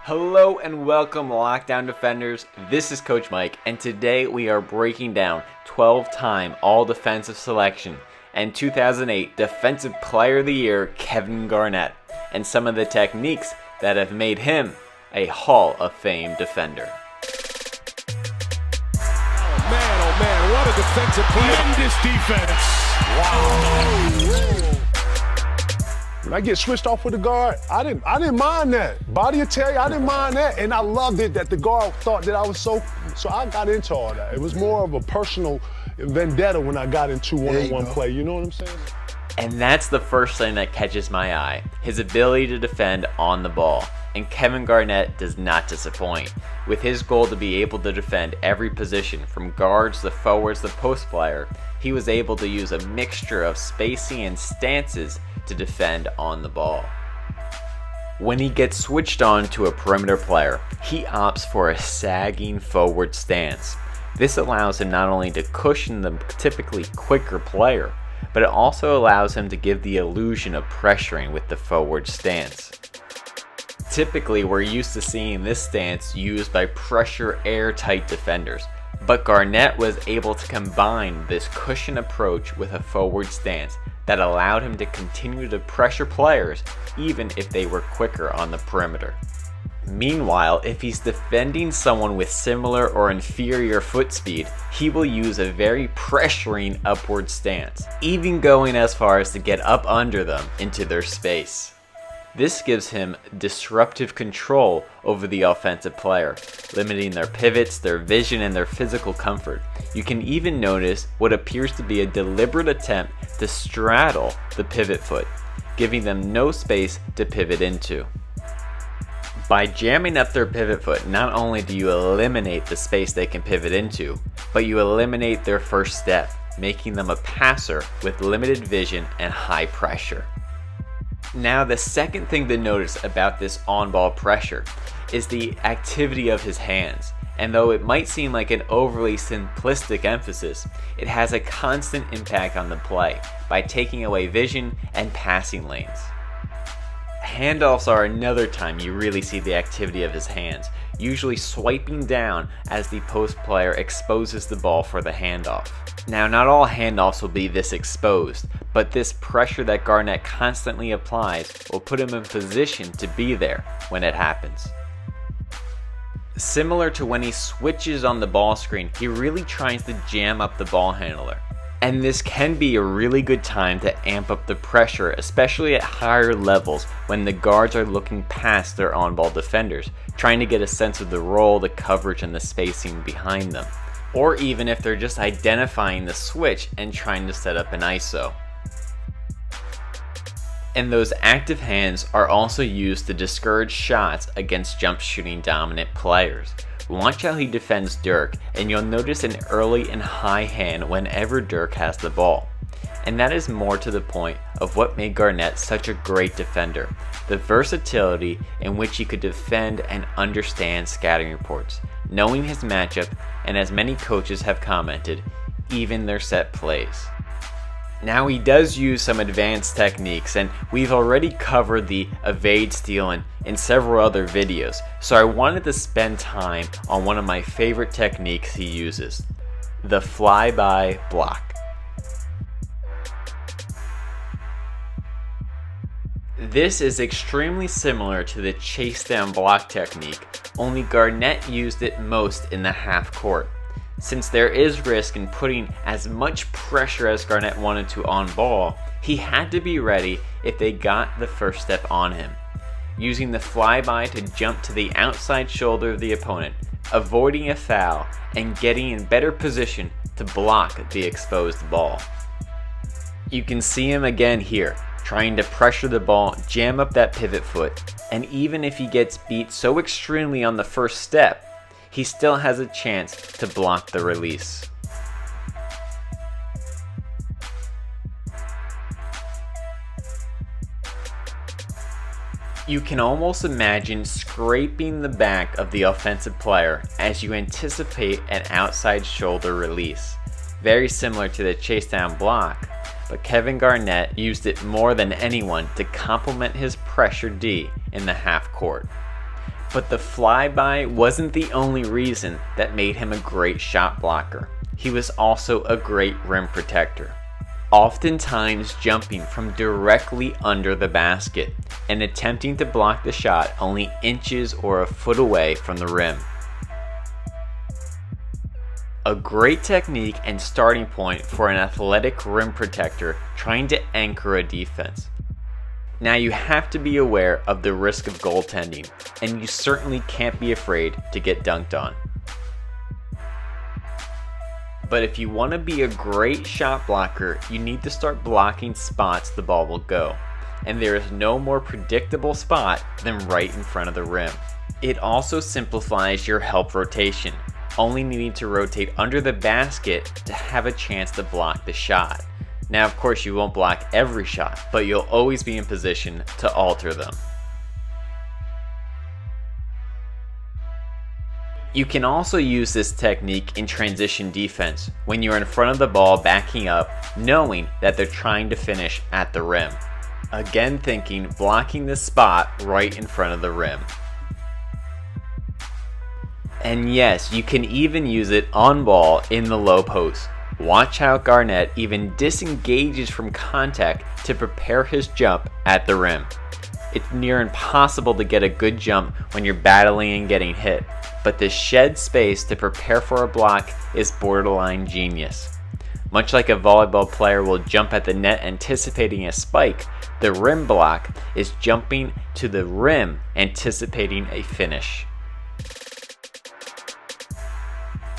Hello and welcome, Lockdown Defenders. This is Coach Mike, and today we are breaking down 12-time All-Defensive Selection and 2008 Defensive Player of the Year Kevin Garnett, and some of the techniques that have made him a Hall of Fame defender. Oh man, what a defensive play. Tremendous defense. Wow. When I get switched off with the guard, I didn't mind that. Body of Terry, I didn't mind that. And I loved it that the guard thought that I was so I got into all that. It was more of a personal vendetta when I got into one-on-one play, you know what I'm saying? And that's the first thing that catches my eye, his ability to defend on the ball. And Kevin Garnett does not disappoint. With his goal to be able to defend every position, from guards to forwards to post player, he was able to use a mixture of spacing and stances to defend on the ball. When he gets switched on to a perimeter player, he opts for a sagging forward stance. This allows him not only to cushion the typically quicker player, but it also allows him to give the illusion of pressuring with the forward stance. Typically, we're used to seeing this stance used by pressure airtight defenders, but Garnett was able to combine this cushion approach with a forward stance that allowed him to continue to pressure players even if they were quicker on the perimeter. Meanwhile, if he's defending someone with similar or inferior foot speed, he will use a very pressuring upward stance, even going as far as to get up under them into their space. This gives him disruptive control over the offensive player, limiting their pivots, their vision, and their physical comfort. You can even notice what appears to be a deliberate attempt to straddle the pivot foot, giving them no space to pivot into. By jamming up their pivot foot, not only do you eliminate the space they can pivot into, but you eliminate their first step, making them a passer with limited vision and high pressure. Now, the second thing to notice about this on-ball pressure is the activity of his hands. And though it might seem like an overly simplistic emphasis, it has a constant impact on the play by taking away vision and passing lanes. Handoffs are another time you really see the activity of his hands, usually swiping down as the post player exposes the ball for the handoff. Now, not all handoffs will be this exposed, but this pressure that Garnett constantly applies will put him in position to be there when it happens. Similar to when he switches on the ball screen, he really tries to jam up the ball handler. And this can be a really good time to amp up the pressure, especially at higher levels when the guards are looking past their on-ball defenders, trying to get a sense of the role, the coverage, and the spacing behind them. Or even if they're just identifying the switch and trying to set up an ISO. And those active hands are also used to discourage shots against jump shooting dominant players. Watch how he defends Dirk, and you'll notice an early and high hand whenever Dirk has the ball. And that is more to the point of what made Garnett such a great defender, the versatility in which he could defend and understand scouting reports, knowing his matchup, and as many coaches have commented, even their set plays. Now, he does use some advanced techniques, and we've already covered the evade steal in several other videos, so I wanted to spend time on one of my favorite techniques he uses, the flyby block. This is extremely similar to the chase down block technique, only Garnett used it most in the half court. Since there is risk in putting as much pressure as Garnett wanted to on ball, he had to be ready if they got the first step on him, using the flyby to jump to the outside shoulder of the opponent, avoiding a foul, and getting in better position to block the exposed ball. You can see him again here, trying to pressure the ball, jam up that pivot foot, and even if he gets beat so extremely on the first step, he still has a chance to block the release. You can almost imagine scraping the back of the offensive player as you anticipate an outside shoulder release. Very similar to the chase down block, but Kevin Garnett used it more than anyone to complement his pressure D in the half court. But the flyby wasn't the only reason that made him a great shot blocker. He was also a great rim protector, oftentimes jumping from directly under the basket and attempting to block the shot only inches or a foot away from the rim. A great technique and starting point for an athletic rim protector trying to anchor a defense. Now you have to be aware of the risk of goaltending, and you certainly can't be afraid to get dunked on. But if you want to be a great shot blocker, you need to start blocking spots the ball will go. And there is no more predictable spot than right in front of the rim. It also simplifies your help rotation, only needing to rotate under the basket to have a chance to block the shot. Now, of course, you won't block every shot, but you'll always be in position to alter them. You can also use this technique in transition defense when you're in front of the ball backing up, knowing that they're trying to finish at the rim. Again, thinking blocking the spot right in front of the rim. And yes, you can even use it on ball in the low post. Watch how Garnett even disengages from contact to prepare his jump at the rim. It's near impossible to get a good jump when you're battling and getting hit, but to shed space to prepare for a block is borderline genius. Much like a volleyball player will jump at the net anticipating a spike, the rim block is jumping to the rim anticipating a finish.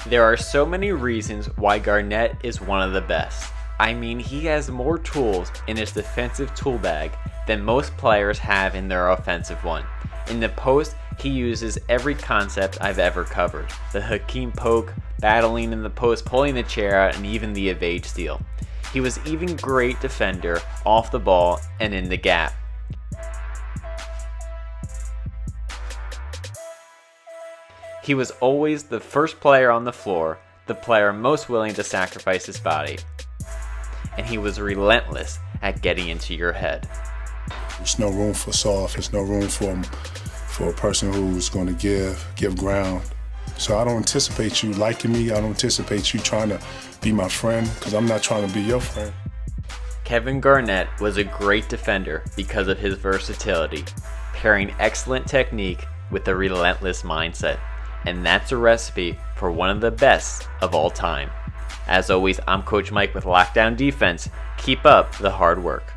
There are so many reasons why Garnett is one of the best. I mean, he has more tools in his defensive tool bag than most players have in their offensive one. In the post, he uses every concept I've ever covered. The Hakeem poke, battling in the post, pulling the chair out, and even the evade steal. He was even great defender off the ball and in the gap. He was always the first player on the floor, the player most willing to sacrifice his body. And he was relentless at getting into your head. There's no room for soft. There's no room for a person who's going to give ground. So I don't anticipate you liking me. I don't anticipate you trying to be my friend, because I'm not trying to be your friend. Kevin Garnett was a great defender because of his versatility, pairing excellent technique with a relentless mindset. And that's a recipe for one of the best of all time. As always, I'm Coach Mike with Lockdown Defense. Keep up the hard work.